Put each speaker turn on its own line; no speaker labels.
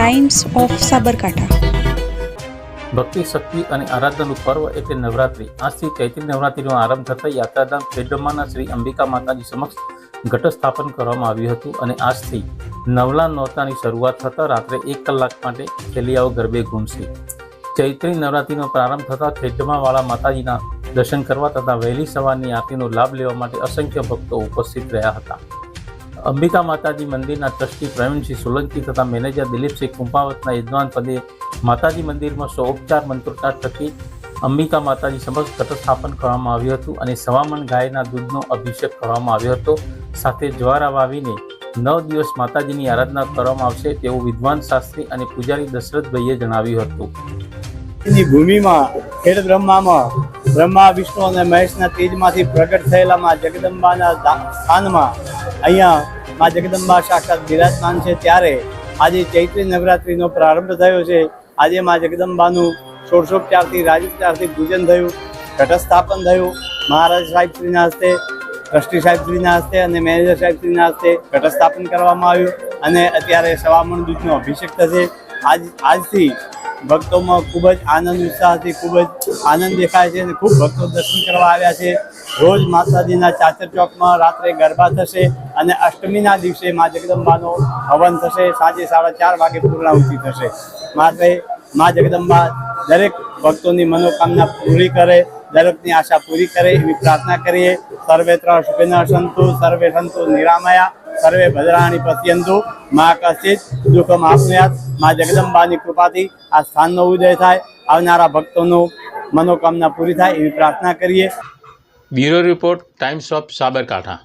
Times of Sabarkantha.
ભક્તિ શક્તિ અને આરાધનાનું પર્વ એટલે નવરાત્રિ। આજથી ચૈત્રી નવરાત્રિનો આરંભ થતા યાત્રાધામ ખેડબ્રહ્માના શ્રી અંબિકા માતાજી સમક્ષ ઘટ સ્થાપન કરવામાં આવ્યું હતું અને આજથી નવલા નોરતાની શરૂઆત થતાં રાત્રે 1 કલાક માટે ખેલૈયાઓ ગરબે ઘૂમશે। ચૈત્રી નવરાત્રિનો પ્રારંભ થતાં ખેડબ્રહ્માવાળા માતાજીના દર્શન કરવા તથા વહેલી સવારની આરતીનો લાભ લેવા માટે અસંખ્ય ભક્તો ઉપસ્થિત રહ્યા હતા। અંબિકા માતાજી મંદિરના ટ્રસ્ટી પ્રવીણસિંહ સોલંકી તથા મેનેજર દિલીપસિંહ કુંભાવતના યજમાન પદે માતાજી મંદિરમાં સોપચાર મંત્રોચ્ચાર થકી અંબિકા માતાજી સમક્ષ ઘટ સ્થાપન કરવામાં આવ્યું હતું અને સવામણ ગાયના દૂધનો અભિષેક કરવામાં આવ્યો હતો। સાથે જ્વારા વાવીને 9 દિવસ માતાજીની આરાધના કરવામાં આવશે તેવું વિદ્વાન શાસ્ત્રી અને પૂજારી દશરથભાઈએ જણાવ્યું હતું।
ભૂમિમાં ખેડબ્રહ્મામાં બ્રહ્મા વિષ્ણુ અને મહેશના તેજમાંથી પ્રગટ થયેલા માં જગદંબાના સ્થાનમાં અહીંયા માં જગદંબા સાક્ષાત બિરાજમાન છે। ત્યારે આજે ચૈત્રી નવરાત્રિનો પ્રારંભ થયો છે। આજે માં જગદંબાનું ષોડશોપચારથી રાજોપચારથી પૂજન થયું, ઘટ સ્થાપન થયું। મહારાજ સાહેબશ્રીના હસ્તે, ટ્રસ્ટી સાહેબશ્રીના હસ્તે અને મેનેજર સાહેબશ્રીના હસ્તે ઘટ સ્થાપન કરવામાં આવ્યું અને અત્યારે સવામણ દૂધનો અભિષેક થશે। આજથી ભક્તોમાં ખૂબ જ આનંદ ઉત્સાહથી ખૂબ જ આનંદ દેખાય છે અને ખૂબ ભક્તો દર્શન કરવા આવ્યા છે। રોજ માતાજીના ચાચર ચોકમાં રાત્રે ગરબા થશે અને અષ્ટમીના દિવસે મા જગદંબાનો હવન થશે। સાંજે 4:30 વાગે પૂર્ણાહુતિ થશે। માટે મા જગદંબા દરેક ભક્તોની મનોકામના પૂરી કરે, દરેકની આશા પૂરી કરે એવી પ્રાર્થના કરીએ। સર્વેત્ર સુખિનઃ સંતુ, સર્વે સંતુ નિરામયા, સર્વે ભદ્રાણી પશ્યન્તુ, મા કશ્ચિત દુઃખમ આપનુયાત। મા જગદંબાની કૃપાથી આ સ્થાનનો ઉદય થાય, આવનારા ભક્તોનો મનોકામના પૂરી થાય એવી પ્રાર્થના કરીએ।
Bureau report, times of Sabarkantha.